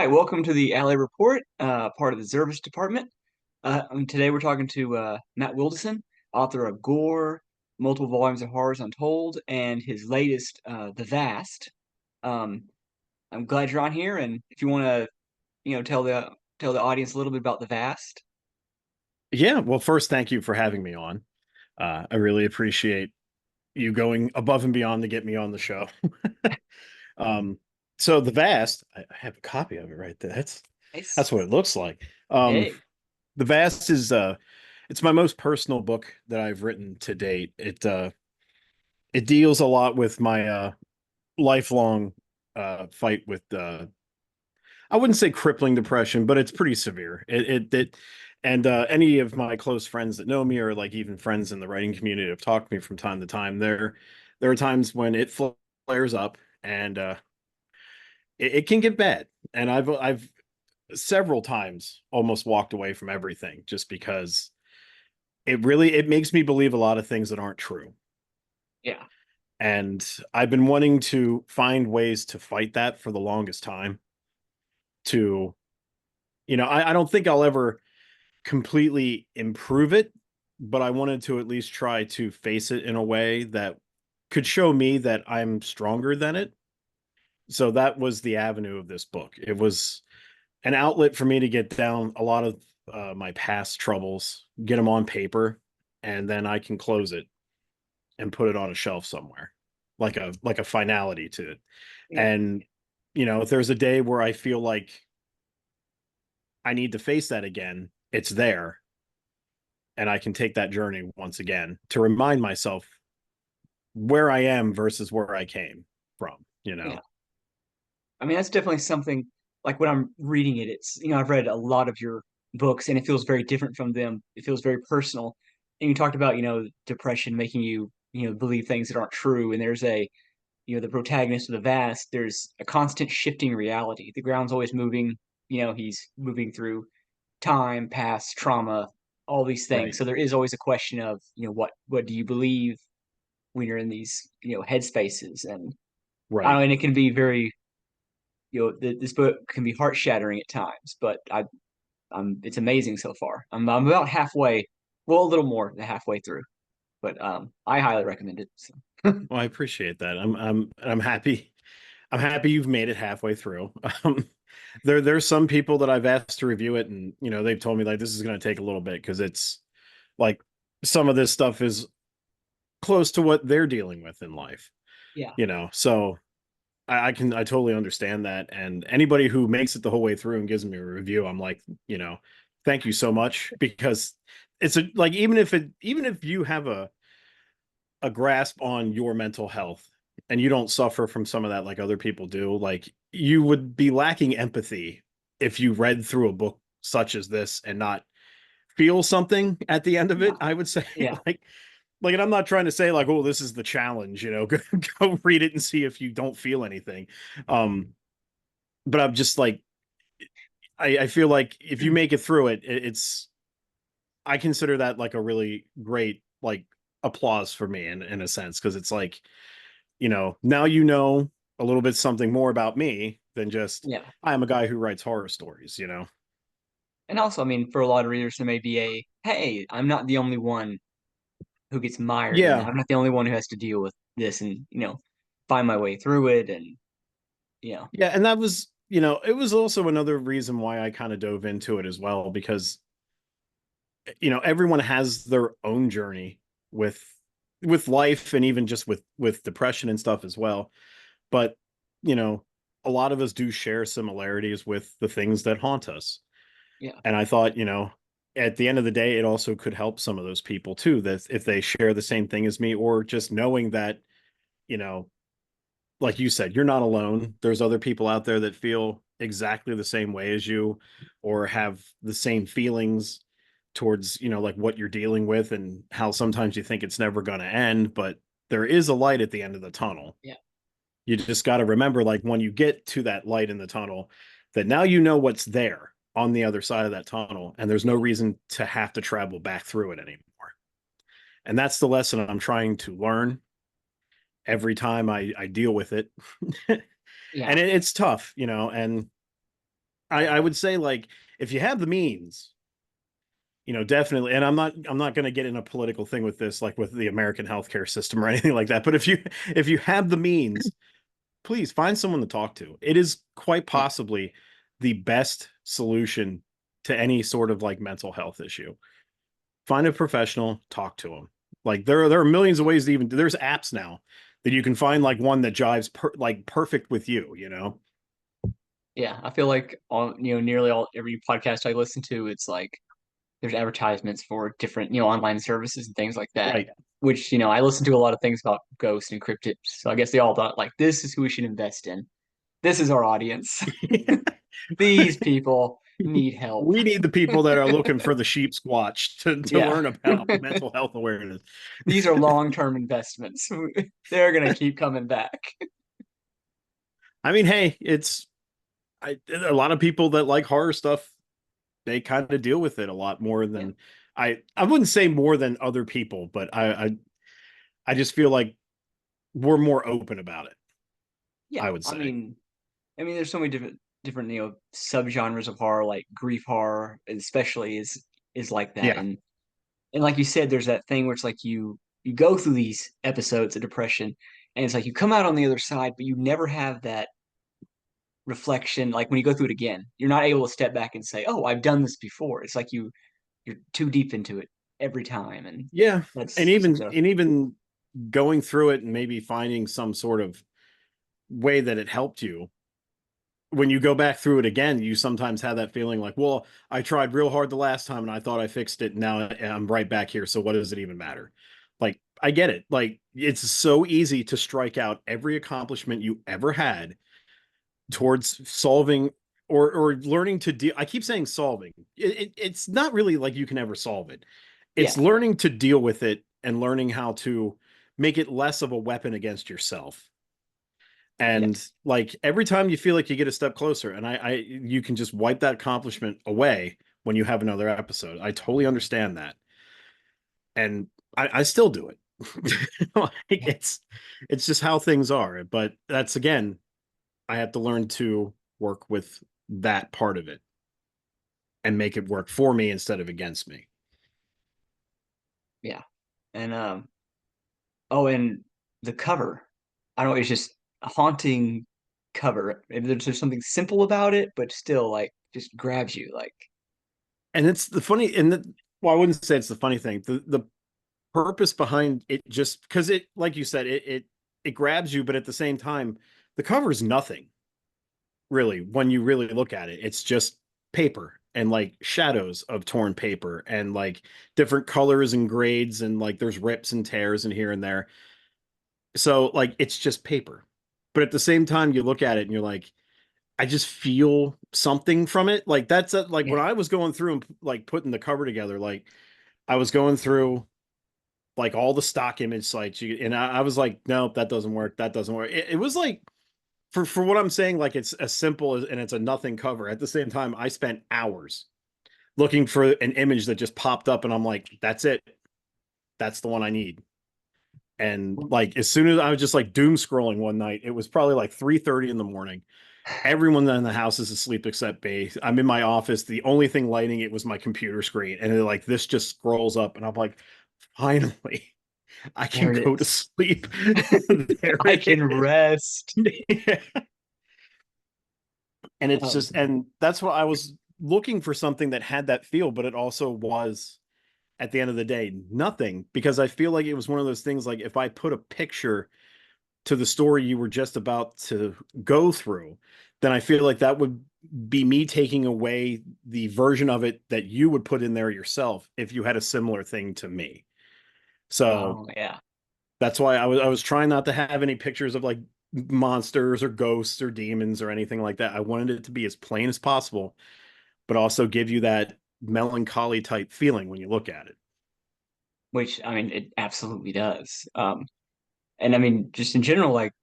welcome to the Alley Report, part of the Service Department. Today we're talking to Matt Wildasin, author of Gore, multiple volumes of Horrors Untold, and his latest, The Vast. Um, I'm glad you're on here, and if you want to, tell the audience a little bit about The Vast. Yeah, well, first, thank you for having me on. I really appreciate you going above and beyond to get me on the show. um, so the Vast, I have a copy of it right there. That's Nice. what it looks like. Um, Hey, the Vast is it's my most personal book that I've written to date. It deals a lot with my lifelong fight with I wouldn't say crippling depression, but it's pretty severe. And any of my close friends that know me, or like even friends in the writing community, have talked to me from time to time. There are times when it flares up, and it can get bad. And I've several times almost walked away from everything just because it makes me believe a lot of things that aren't true. yeah, And I've been wanting to find ways to fight that for the longest time. To I don't think I'll ever completely improve it, but I wanted to at least try to face it in a way that could show me that I'm stronger than it. So that was the avenue of this book. It was an outlet for me to get down a lot of my past troubles, get them on paper, and then I can close it and put it on a shelf somewhere, like a finality to it. yeah. And if there's a day where I feel like I need to face that again, it's there, and I can take that journey once again to remind myself where I am versus where I came from. Yeah. I mean, that's definitely something like when I'm reading it, I've read a lot of your books and it feels very different from them. It feels very personal. And you talked about, depression making you, believe things that aren't true. And the protagonist of the vast, there's a constant shifting reality. The ground's always moving, he's moving through time, past, trauma, all these things. Right. So there is always a question of, what do you believe when you're in these, headspaces? And I don't Right. know, and it can be very this book can be heart shattering at times, but it's amazing so far. I'm about halfway, well, a little more than halfway through, but I highly recommend it. So. Well, I appreciate that. I'm happy. I'm happy you've made it halfway through. There's some people that I've asked to review it, and they've told me like this is going to take a little bit because it's like some of this stuff is close to what they're dealing with in life. Yeah, So I totally understand that. And anybody who makes it the whole way through and gives me a review, I'm like, thank you so much, because like even if you have a grasp on your mental health and you don't suffer from some of that like other people do, like you would be lacking empathy if you read through a book such as this and not feel something at the end of it, yeah, I would say. yeah. And I'm not trying to say like, oh, this is the challenge, go read it and see if you don't feel anything. Um, but I'm just like, I feel like if you make it through it's I consider that like a really great like applause for me in a sense, because it's like, now a little bit something more about me than just Yeah. I'm a guy who writes horror stories. And also, I mean, for a lot of readers, there may be hey, I'm not the only one who gets mired, and Yeah. I'm not the only one who has to deal with this, and find my way through it, and you know, Yeah, and that was, it was also another reason why I kind of dove into it as well, because everyone has their own journey with life, and even just with depression and stuff as well. But you know a lot of us do share similarities with the things that haunt us, yeah, and I thought, at the end of the day, it also could help some of those people too, that if they share the same thing as me, or just knowing that, you know like you said, you're not alone. There's other people out there that feel exactly the same way as you, or have the same feelings towards, like what you're dealing with, and how sometimes you think it's never going to end, but there is a light at the end of the tunnel. yeah, You just got to remember, like when you get to that light in the tunnel, that now you know what's there on the other side of that tunnel, and there's no yeah, reason to have to travel back through it anymore. And that's the lesson I'm trying to learn every time I deal with it. yeah. And it's tough, and I would say like if you have the means, definitely. And I'm not going to get in a political thing with this, like with the American healthcare system or anything like that. But if you have the means, please find someone to talk to. It is quite Yeah, possibly the best solution to any sort of like mental health issue. Find a professional, talk to them. Like there are millions of ways to even there's apps now that you can find like one that jives like perfect with you. yeah. I feel like on nearly all every podcast I listen to, it's like there's advertisements for different online services and things like that. Right. Which I listen to a lot of things about ghosts and cryptids, so I guess they all thought like this is who we should invest in. This is our audience. These people need help. We need the people that are looking for the sheep squatch to Yeah. learn about mental health awareness. These are long-term investments. They're gonna keep coming back. I mean, hey, a lot of people that like horror stuff, they kind of deal with it a lot more Yeah. than I wouldn't say more than other people, but I just feel like we're more open about it, Yeah. I would I say. mean, there's so many different subgenres of horror, like grief horror, especially is like that. Yeah. And like you said, there's that thing where it's like you go through these episodes of depression, and it's like you come out on the other side, but you never have that reflection. Like when you go through it again, you're not able to step back and say, "Oh, I've done this before." It's like you're too deep into it every time, and Yeah. And that's even so and even going through it and maybe finding some sort of way that it helped you when you go back through it again, you sometimes have that feeling like, well, I tried real hard the last time and I thought I fixed it. Now I'm right back here. So what does it even matter? Like, I get it. Like, it's so easy to strike out every accomplishment you ever had towards solving or learning to deal. I keep saying solving. It's not really like you can ever solve it. It's yeah, learning to deal with it and learning how to make it less of a weapon against yourself. yeah. And like every time you feel like you get a step closer, and you can just wipe that accomplishment away when you have another episode. I totally understand that, and I still do it. Like, it's just how things are. But that's again, I have to learn to work with that part of it and make it work for me instead of against me. Yeah. And oh, and the cover. I don't know, it's just a haunting cover. Maybe there's just something simple about it, but still like just grabs you like And it's the funny, and well, I wouldn't say it's the funny thing. The purpose behind it, just because it, like you said, it grabs you, but at the same time, the cover is nothing really when you really look at it. It's just paper and like shadows of torn paper and like different colors and grades and like there's rips and tears and here and there. So like it's just paper. But at the same time, you look at it and you're like, I just feel something from it. Like like yeah. when I was going through and like putting the cover together, like I was going through like all the stock image sites and I was like, nope, that doesn't work. That doesn't work. It was like for what I'm saying, like it's as simple as and it's a nothing cover. At the same time, I spent hours looking for an image that just popped up, and I'm like, that's it. That's the one I need. And like as soon as I was just like doom scrolling one night, it was probably like 3:30 in the morning. Everyone in the house is asleep except me. I'm in my office. The only thing lighting it was my computer screen. And like this just scrolls up and I'm like, finally, I can There it go to is. sleep. There I it can rest. is. And it's Um, just and that's what I was looking for, something that had that feel, but it also was at the end of the day nothing, because I feel like it was one of those things like if I put a picture to the story you were just about to go through, then I feel like that would be me taking away the version of it that you would put in there yourself if you had a similar thing to me. So oh yeah. that's why I was trying not to have any pictures of like monsters or ghosts or demons or anything like that. I wanted it to be as plain as possible, but also give you that melancholy type feeling when you look at it. Which it absolutely does. And just in general, like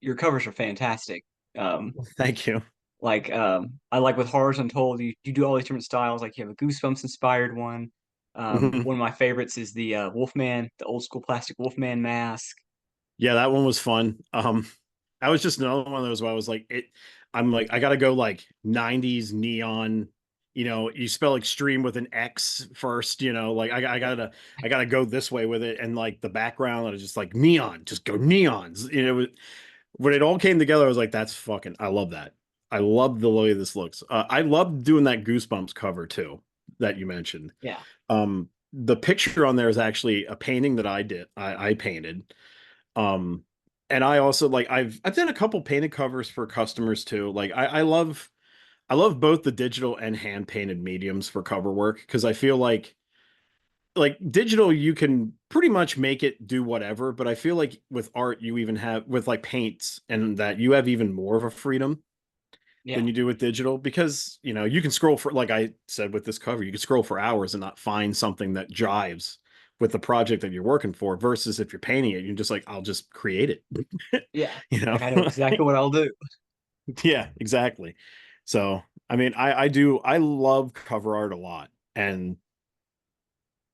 your covers are fantastic. Um, Thank you. like I like with Horrors Untold, you do all these different styles. Like you have a Goosebumps inspired one. Mhm. One of my favorites is the Wolfman, the old school plastic Wolfman mask. Yeah, that one was fun. That was just another one of those where I was like, it. I'm like, I gotta go like 90s neon. You spell extreme with an X first, like Yeah, I gotta go this way with it. And like the background, I was just like neon, just go neons. When it all came together, I was like, that's fucking, I love that. I love the way this looks. I love doing that Goosebumps cover too, that you mentioned. yeah, The picture on there is actually a painting that I painted. Um, and I also like I've done a couple painted covers for customers too. Like I love both the digital and hand painted mediums for cover work because I feel like digital you can pretty much make it do whatever, but I feel like with art you even have with like paints and that you have even more of a freedom yeah, than you do with digital because you can scroll for, like I said with this cover, you can scroll for hours and not find something that jives with the project that you're working for versus if you're painting it, you're just like, I'll just create it. yeah. you know Like I know exactly what I'll do. yeah, exactly. So I mean, I love cover art a lot. And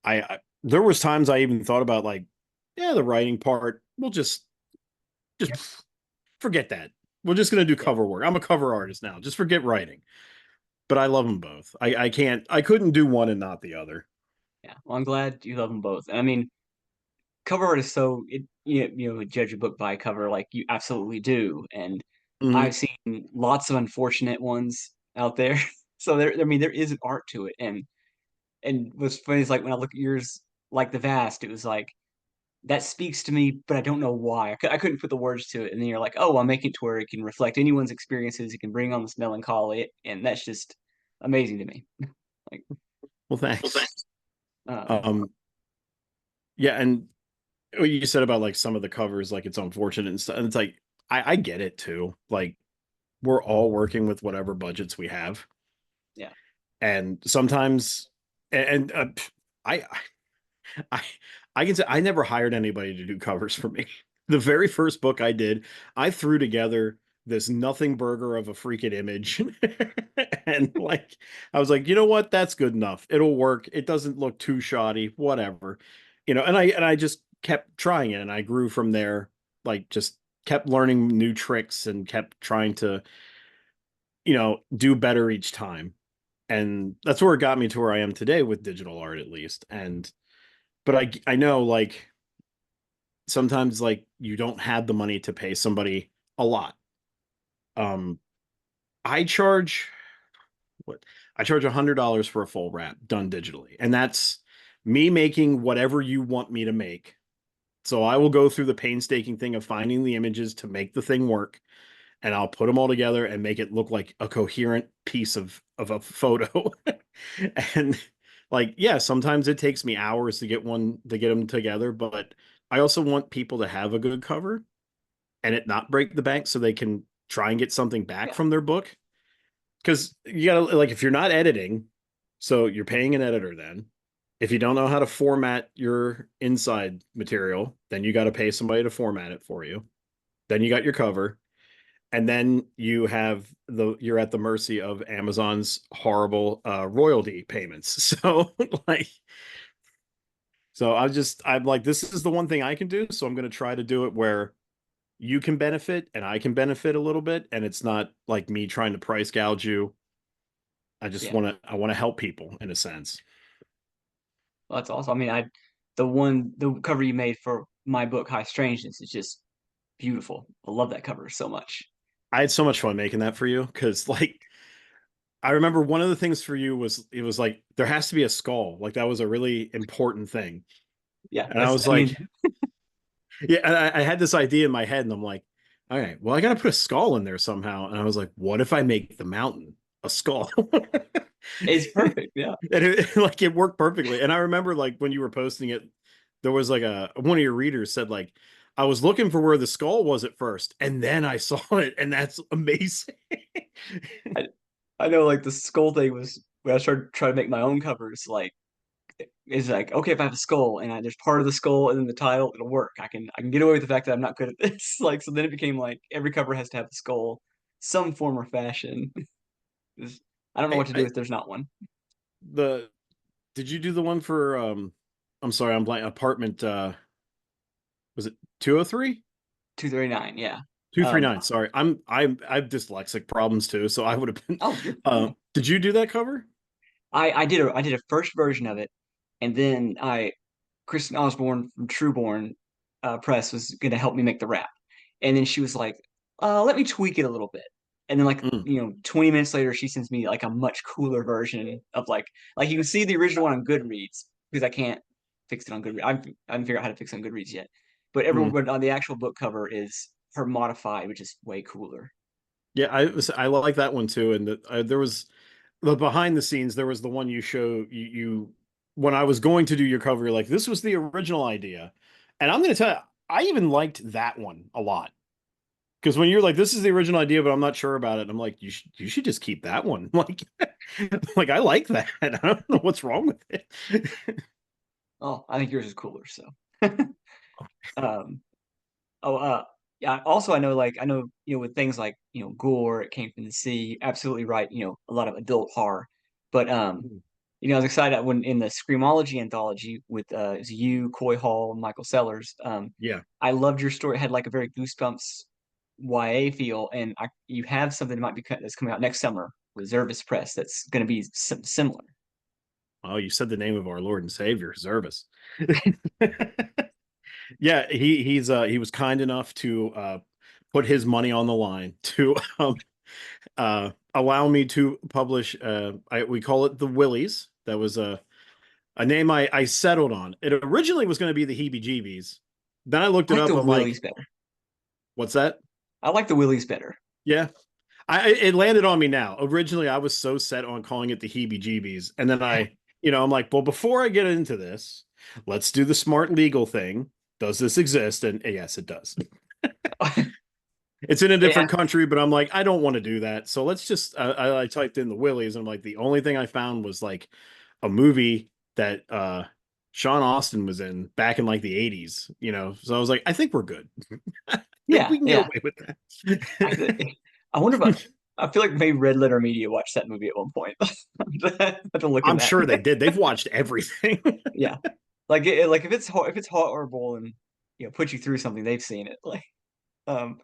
I there was times I even thought about like, yeah, the writing part, we'll just forget that. We're just gonna do Yeah, cover work. I'm a cover artist now. Just forget writing. But I love them both. I couldn't do one and not the other. yeah. Well, I'm glad you love them both. And I mean, cover art is so judge a book by cover like you absolutely do. And Hmm. I've seen lots of unfortunate ones out there. So there, I mean, there is an art to it. And what's funny is like when I look at yours, like the vast, it was like that speaks to me, but I don't know why. I couldn't put the words to it. And then you're like, oh, I'll make it to where it can reflect anyone's experiences. It can bring on this melancholy, and that's just amazing to me. Like, Well, thanks. um, Um, yeah, and what you said about like some of the covers, like it's unfortunate and stuff. And it's like I get it too. Like we're all working with whatever budgets we have, yeah, and sometimes, and I I I can say I never hired anybody to do covers for me. The very first book I did, I threw together this nothing burger of a freaking image. And like I was like, you know what? That's good enough. It'll work. It doesn't look too shoddy, whatever. And I just kept trying it and I grew from there, like just kept learning new tricks and kept trying to, do better each time. And that's where it got me to where I am today with digital art at least. And but I know like sometimes like you don't have the money to pay somebody a lot. Um, I charge what I charge $100 for a full wrap done digitally, and that's me making whatever you want me to make. So I will go through the painstaking thing of finding the images to make the thing work, and I'll put them all together and make it look like a coherent piece of a photo. And like, yeah, sometimes it takes me hours to get them together, but I also want people to have a good cover and it not break the bank so they can try and get something back yeah, from their book. Because you gotta like if you're not editing, so you're paying an editor then. If you don't know how to format your inside material, then you got to pay somebody to format it for you. Then you got your cover, and then you're at the mercy of Amazon's horrible royalty payments. So like I'm like this is the one thing I can do, so I'm going to try to do it where you can benefit and I can benefit a little bit and it's not like me trying to price gouge you. yeah. I want to help people in a sense. Well, that's awesome. I mean, the cover you made for my book, High Strangeness, is just beautiful. I love that cover so much. I had so much fun making that for you cuz like I remember one of the things for you was it was like there has to be a skull. Like that was a really important thing. Yeah, And I was I mean, like, yeah, and I had this idea in my head, and I'm like, all right, well, I got to put a skull in there somehow. And I was like, what if I make the mountain a skull? it's perfect. Yeah. And like it worked perfectly. And I remember like when you were posting it, there was like a one of your readers said like, I was looking for where the skull was at first, and then I saw it, and that's amazing. I, I know like the skull thing was when I started trying to make my own covers, like it's like, okay, if I have a skull and there's part of the skull and then the title, it'll work. I can get away with the fact that I'm not good at this. Like, so then it became like every cover has to have a skull, some form or fashion. I don't know what to do I if there's not one. the did you do the one for I'm sorry, I'm blank apartment was it 203? 239, yeah. 239. Sorry. I've dyslexic problems too, so I would have been Oh, you're fine. did you do that cover? I did a first version of it, and then I Kristen Osborne from Trueborn Press was going to help me make the wrap, and then she was like, "Let me tweak it a little bit." And then like Mm, 20 minutes later, she sends me like a much cooler version of like you can see the original one on Goodreads because I can't fix it on Goodreads. I haven't figured out how to fix it on Goodreads yet, but mm. everyone on the actual book cover is her modified, which is way cooler. Yeah, I like that one too. And there was the behind the scenes. There was the one you when I was going to do your cover, you're like, this was the original idea, and I'm going to tell you, I even liked that one a lot. Because when you're like, this is the original idea, but I'm not sure about it, I'm like, you should just keep that one. Like I like that. I don't know what's wrong with it. Oh, I think yours is cooler. So, um, oh, yeah. Also, I know with things like gore, it came from the sea. Absolutely right. A lot of adult horror, but I was excited when in the Screamology anthology with it was you, Coy Hall, and Michael Sellers. Yeah. I loved your story. It had like a very Goosebumps YA feel, and you have something that might be that's coming out next summer with Zervis Press that's going to be similar. Oh, you said the name of our Lord and Savior, Zervis. Yeah, he was kind enough to put his money on the line to allow me to publish we call it the Willies. That was a name I settled on. It originally was going to be the Heebie Jeebies. Then I looked I it like up. the I'm like, Willies better. what's that? I like the Willies better. Yeah. It landed on me now. Originally, I was so set on calling it the Heebie Jeebies. And then I'm like, well, before I get into this, let's do the smart legal thing. Does this exist? And yes, it does. It's in a Yeah, different country, but I'm like, I don't want to do that. So let's just, I typed in the Willies, and I'm like, the only thing I found was like a movie that Sean Austin was in back in like the 80s, you know? So I was like, I think we're good. I think yeah, we can get yeah. away with I that. I wonder about. I feel like maybe Red Letter Media watched that movie at one point. I have to look in I'm that. sure they did. They've watched everything. Yeah, like if it's horrible and put you through something, they've seen it. Um,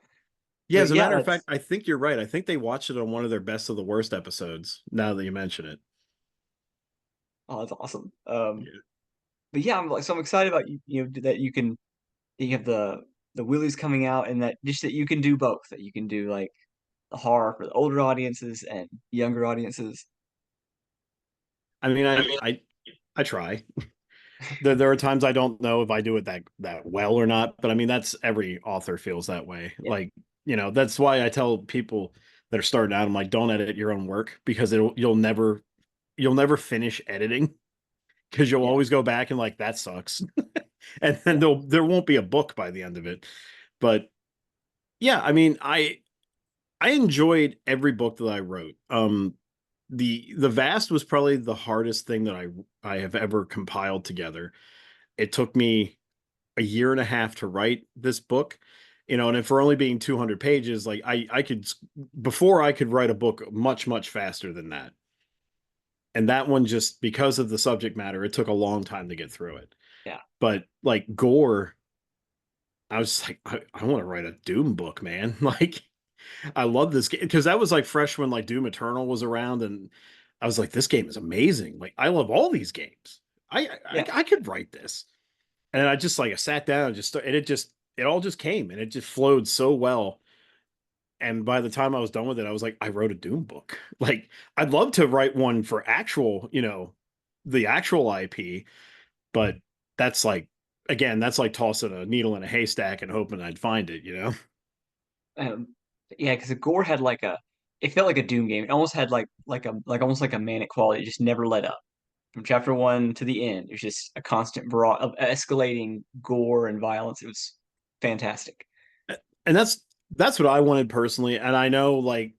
Yeah, but as a yeah, matter of that's fact, I think you're right. I think they watched it on one of their best of the worst episodes, now that you mention it. oh, that's awesome. Yeah. But yeah, I'm excited about that you have the Willies coming out and that just that you can do both. That you can do like the horror for the older audiences and younger audiences. I mean, I I mean, I I try. There are times I don't know if I do it that well or not, but I mean that's every author feels that way. yeah, Like, that's why I tell people that are starting out, I'm like, don't edit your own work because you'll never finish editing because you'll yeah, always go back and like that sucks. And then yeah, there won't be a book by the end of it. But yeah, I mean, I enjoyed every book that I wrote. The Vast was probably the hardest thing that I have ever compiled together. It took me a year and a half to write this book, and for only being 200 pages, like I could before I could write a book much faster than that. And that one, just because of the subject matter, it took a long time to get through it. yeah, But like Gore, I was like, I want to write a Doom book, man. Like I love this game because that was like fresh when like Doom Eternal was around, and I was like, this game is amazing. Like I love all these games. yeah. I could write this, and I just like I sat down and it all just came and it just flowed so well. And by the time I was done with it, I was like, I wrote a Doom book. Like I'd love to write one for actual, the actual IP, but that's like again, that's like tossing a needle in a haystack and hoping I'd find it, you know? Um, yeah, because the gore had it felt like a Doom game. It almost had almost like a manic quality. It just never let up from chapter one to the end. It was just a constant barrage of escalating gore and violence. It was fantastic. And that's what I wanted personally. And I know like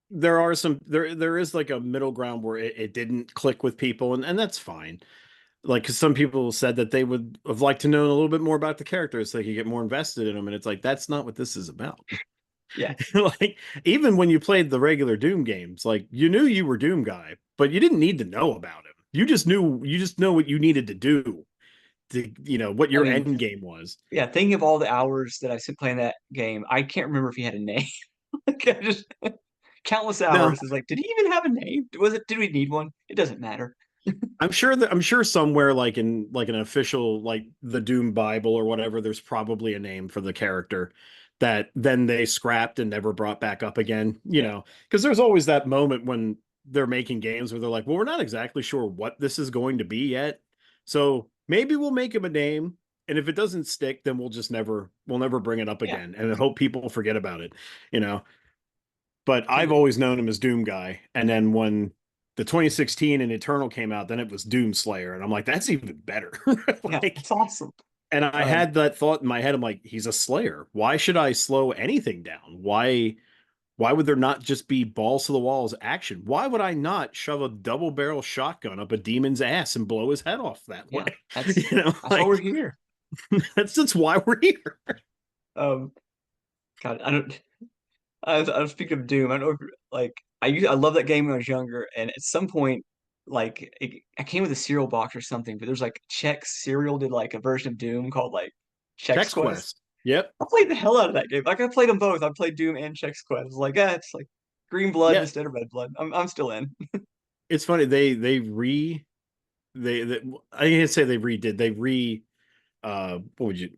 there is like a middle ground where it didn't click with people, and that's fine. Like, because some people said that they would have liked to know a little bit more about the characters so they could get more invested in them, and it's like that's not what this is about. Yeah, Like, even when you played the regular Doom games, like you knew you were Doom guy, but you didn't need to know about him. You just know what you needed to do, what I your mean, end game was. yeah, thinking of all the hours that I spent playing that game, I can't remember if he had a name. Like, I just countless No, hours. It's like, did he even have a name? Was it? Did we need one? It doesn't matter. I'm sure somewhere like in like an official like the Doom Bible or whatever, there's probably a name for the character that then they scrapped and never brought back up again, Yeah, because there's always that moment when they're making games where they're like, well, we're not exactly sure what this is going to be yet. So maybe we'll make him a name. And if it doesn't stick, then we'll never bring it up yeah, again and hope people forget about it, you know. But I've because always known him as Doom Guy. And then when the 2016 and Eternal came out, then it was Doom Slayer. And I'm like, that's even better. yeah, Like, it's awesome. and I Um, had that thought in my head. I'm like, he's a Slayer. Why should I slow anything down? Why would there not just be balls to the walls action? Why would I not shove a double barrel shotgun up a demon's ass and blow his head off that way? yeah, that's that's why we're Like here. that's why we're here. Um, God, I don't. I was speaking of Doom. I don't know if, like I love that game when I was younger, and at some point, I came with a cereal box or something, but there's like Chex cereal did like a version of Doom called like Chex Chex Quest. Quest. Yep. I played the hell out of that game. Like I played them both. I played Doom and Chex Quest. I was like, it's like green blood Yeah. instead of red blood. I'm still in. It's funny. They I can't say they redid. They what would you,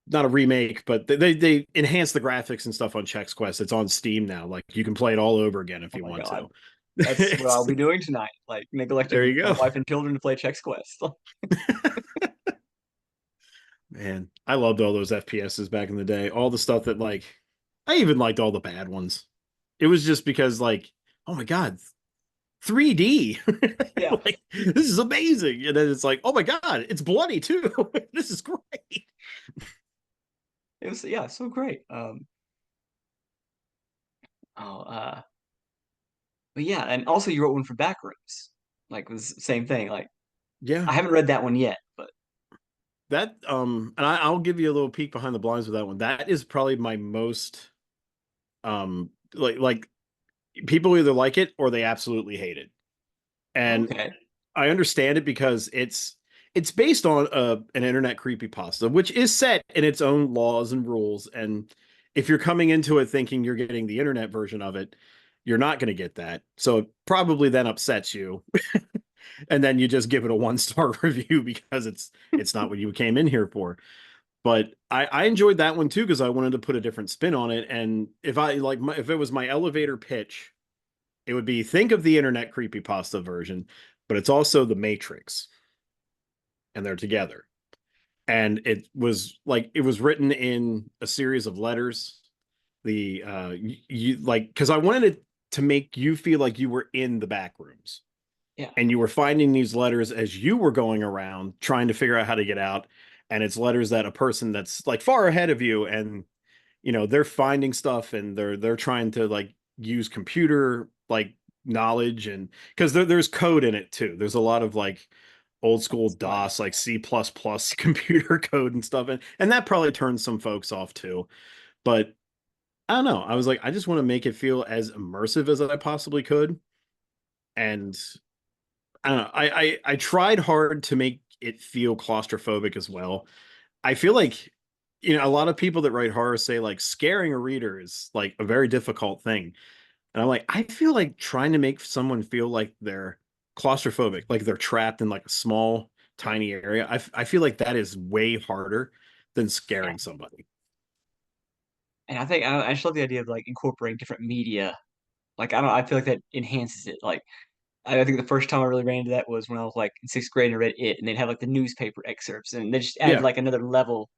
not a remake, but they enhanced the graphics and stuff on Chex Quest. It's on Steam now. Like you can play it all over again if Oh you my want God. to. That's what I'll be doing tonight. Like There neglecting you my go. wife and children to play Chex Quest. Man, I loved all those FPSs back in the day. All the stuff that like I even liked all the bad ones. It was just because like, oh my God, 3D. Yeah. Like this is amazing. And then it's like, oh my God, it's bloody too. This is great. It was yeah, so great. Oh, but yeah, and also you wrote one for Backrooms. Like it was the same thing. Like Yeah. I haven't read that one yet, but That and I'll give you a little peek behind the blinds with that one. That is probably my most like people either like it or they absolutely hate it. And okay. I understand it because it's based on an internet creepypasta, which is set in its own laws and rules. And if you're coming into it thinking you're getting the internet version of it, you're not going to get that. So it probably then upsets you. And then you just give it a 1-star review because it's not what you came in here for. But I enjoyed that one too because I wanted to put a different spin on it. And if I like if it was my elevator pitch, it would be think of the internet creepypasta version, but it's also the Matrix, and they're together. And it was written in a series of letters. The you like because I wanted it to make you feel like you were in the back rooms Yeah. and you were finding these letters as you were going around trying to figure out how to get out. And it's letters that a person that's like far ahead of you, and they're finding stuff and they're trying to like use computer like knowledge, and because there's code in it too. There's a lot of like old school That's fun. DOS like C++ computer code and stuff, and that probably turns some folks off too. But I don't know, I was like, I just want to make it feel as immersive as I possibly could. And I don't know, I tried hard to make it feel claustrophobic as well. I feel like, a lot of people that write horror say like scaring a reader is like a very difficult thing. And I'm like, I feel like trying to make someone feel like they're claustrophobic, like they're trapped in like a small, Yeah. tiny area. I feel like that is way harder than Yeah. scaring somebody. And I think I just love the idea of like incorporating different media. Like I don't I feel like that enhances it. Like I think the first time I really ran into that was when I was like in sixth grade and I read it, and they'd have like the newspaper excerpts, and they just added Yeah. like another level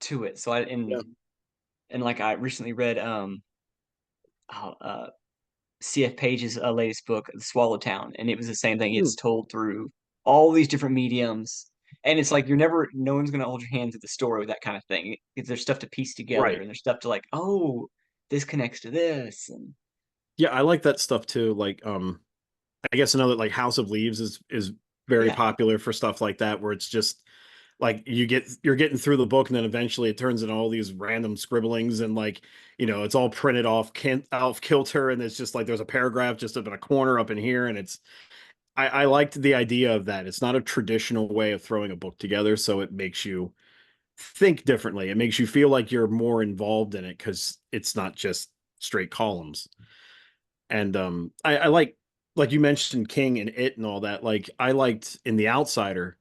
to it. So I Yeah. and like I recently read oh, CF Page's latest book, The Swallowtown, and it was the same thing. Hmm. It's told through all these different mediums, and it's like no one's gonna hold your hand through the story with that kind of thing. There's stuff to piece together, Right. and there's stuff to like, oh, this connects to this, and Yeah, I like that stuff too. Like, I guess another like House of Leaves is very yeah, popular for stuff like that, where it's just like you're getting through the book, and then eventually it turns into all these random scribblings, and like it's all printed off kilter, and it's just like there's a paragraph just up in a corner up in here, and I liked the idea of that. It's not a traditional way of throwing a book together, so it makes you think differently. It makes you feel like you're more involved in it because it's not just straight columns. And I like you mentioned King and It and all that. Like I liked in The Outsider,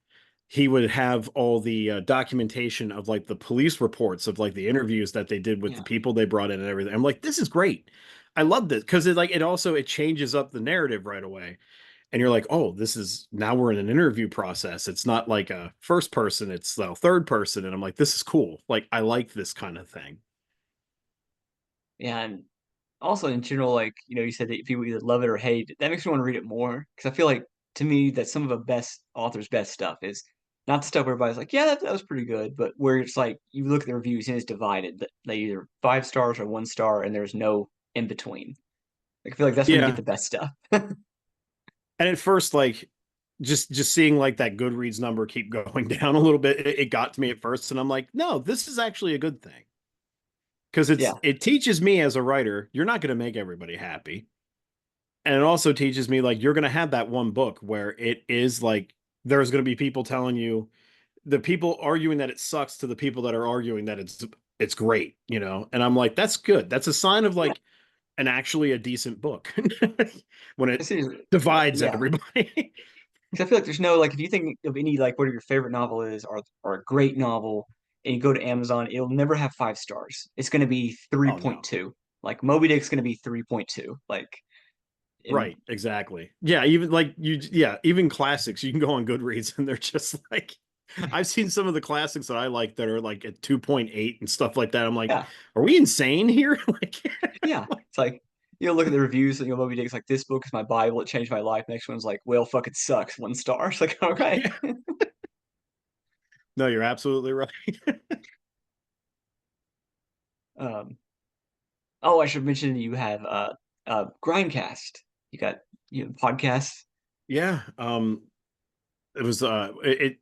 he would have all the documentation of like the police reports of like the interviews that they did with the Yeah. people they brought in and everything. I'm like, this is great. I love this because it like it also it changes up the narrative right away. And you're like, oh, this is now we're in an interview process. It's not like a first person, it's a third person. And I'm like, this is cool. Like I like this kind of thing. Yeah, and also in general, like, you said that people either love it or hate it. That makes me want to read it more because I feel like to me that some of the best authors' best stuff is not the stuff where everybody's like, yeah, that was pretty good, but where it's like you look at the reviews and it's divided. That they either 5 stars or 1 star, and there's no in between. Like, I feel like that's when you get Yeah. the best stuff. And at first, like just seeing like that Goodreads number keep going down a little bit, it got to me at first, and I'm like, no, this is actually a good thing because Yeah, it teaches me as a writer, you're not going to make everybody happy, and it also teaches me like you're going to have that one book where it is like there's going to be people telling you the people arguing that it sucks to the people that are arguing that it's great, and I'm like, that's good. That's a sign of yeah. like an actually a decent book when it It's easy. divides Yeah, everybody. because I feel like there's no like if you think of any like what your favorite novel is or a great novel and you go to Amazon, it'll never have 5 stars. It's going to be Oh no. 3.2. Like Moby Dick's going to be 3.2. Like in Right, exactly. Yeah, even classics, you can go on Goodreads and they're just like I've seen some of the classics that I like that are like at 2.8 and stuff like that. I'm like, yeah, are we insane here? Like yeah. It's like you'll look at the reviews and Moby Dick's like this book is my Bible. It changed my life. Next one's like, well, fuck, it sucks. 1 star. It's like okay. yeah. No, you're absolutely right. Um. Oh, I should mention you have Grindcast. You got podcasts. Yeah, it was it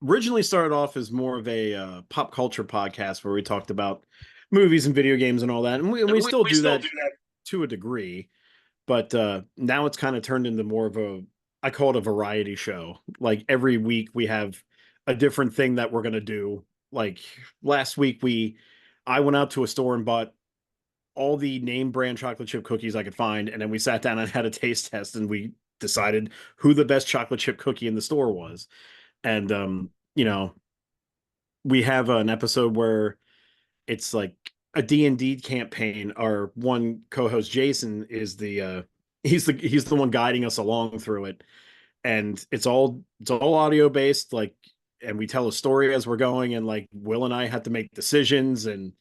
originally started off as more of a pop culture podcast where we talked about movies and video games and all that. And we still We do still that do that. to a degree. But now it's kind of turned into more of a, I call it a variety show. Like every week we have a different thing that we're going to do. Like last week I went out to a store and bought all the name brand chocolate chip cookies I could find. And then we sat down and had a taste test and we decided who the best chocolate chip cookie in the store was. And, we have an episode where it's like a D&D campaign. Our one co-host Jason is he's the one guiding us along through it, and it's all audio based, like, and we tell a story as we're going, and like Will and I had to make decisions, and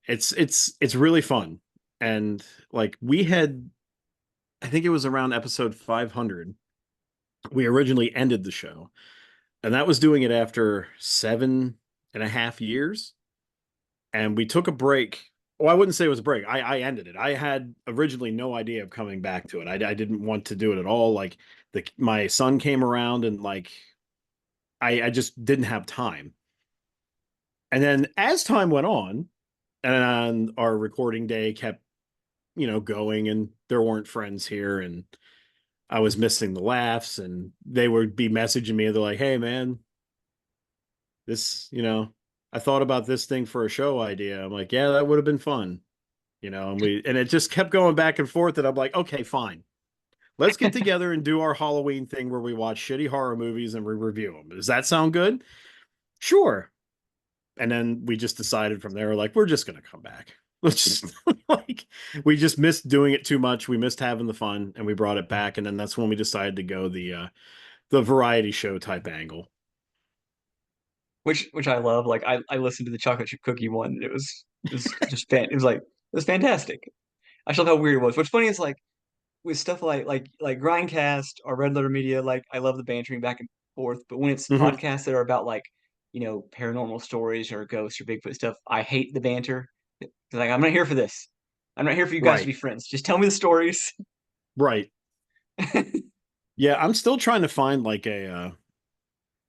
it's really fun. And like we had, I think it was around episode 500 we originally ended the show, and that was doing it after 7.5 years, and we took a break. Well, I wouldn't say it was a break. I ended it. I had originally no idea of coming back to it. I didn't want to do it at all. Like my son came around and like I just didn't have time. And then as time went on and our recording day kept, going, and there weren't friends here, and I was missing the laughs, and they would be messaging me. They're like, "Hey man, this, I thought about this thing for a show idea." I'm like, "Yeah, that would have been fun." And it just kept going back and forth, and I'm like, okay, fine, let's get together and do our Halloween thing where we watch shitty horror movies and we review them. Does that sound good? Sure. And then we just decided from there, like, we're just gonna come back. Let's just like we just missed doing it too much. We missed having the fun, and we brought it back. And then that's when we decided to go the variety show type angle. Which I love. Like I listened to the chocolate chip cookie one. It was just it was like it was fantastic. I just love how weird it was. What's funny is like with stuff like Grindcast or Red Letter Media, like I love the bantering back and forth. But when it's Mm-hmm. podcasts that are about like paranormal stories or ghosts or Bigfoot stuff, I hate the banter. Like I'm not here for this. I'm not here for you guys to Right. be friends. Just tell me the stories. Right. Yeah, I'm still trying to find like a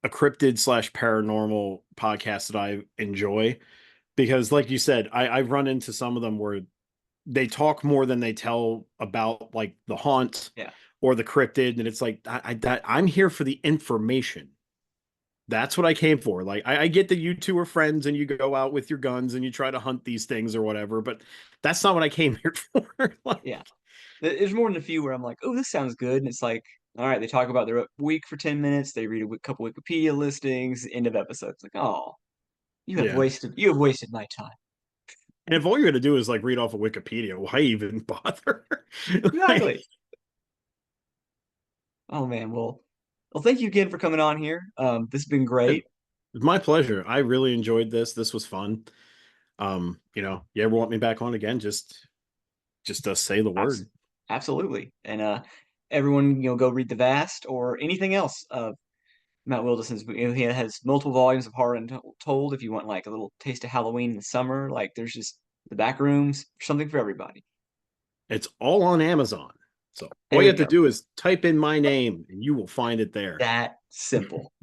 cryptid slash paranormal podcast that I enjoy, because like you said, I've run into some of them where they talk more than they tell about like the haunt Yeah. or the cryptid, and it's like I'm here for the information. That's what I came for. Like I get that you two are friends and you go out with your guns and you try to hunt these things or whatever, but that's not what I came here for. Like, Yeah. There's more than a few where I'm like, oh, this sounds good. And it's like, all right, they talk about their week for 10 minutes. They read a couple Wikipedia listings, end of episode. It's like, oh, yeah. you have wasted my time. And if all you're gonna do is like read off of Wikipedia, why even bother? Like, Exactly. Oh man. Well, thank you again for coming on here. This has been great. it's my pleasure. I really enjoyed this. This was fun. You ever want me back on again? Just say the Abs- word. Absolutely. And everyone, go read The Vast or anything else of Matt Wildasin's. He has multiple volumes of horror untold. If you want like a little taste of Halloween in the summer, like there's just the back rooms, something for everybody. It's all on Amazon. So all There you you have to go. do is type in my name and you will find it there. That simple.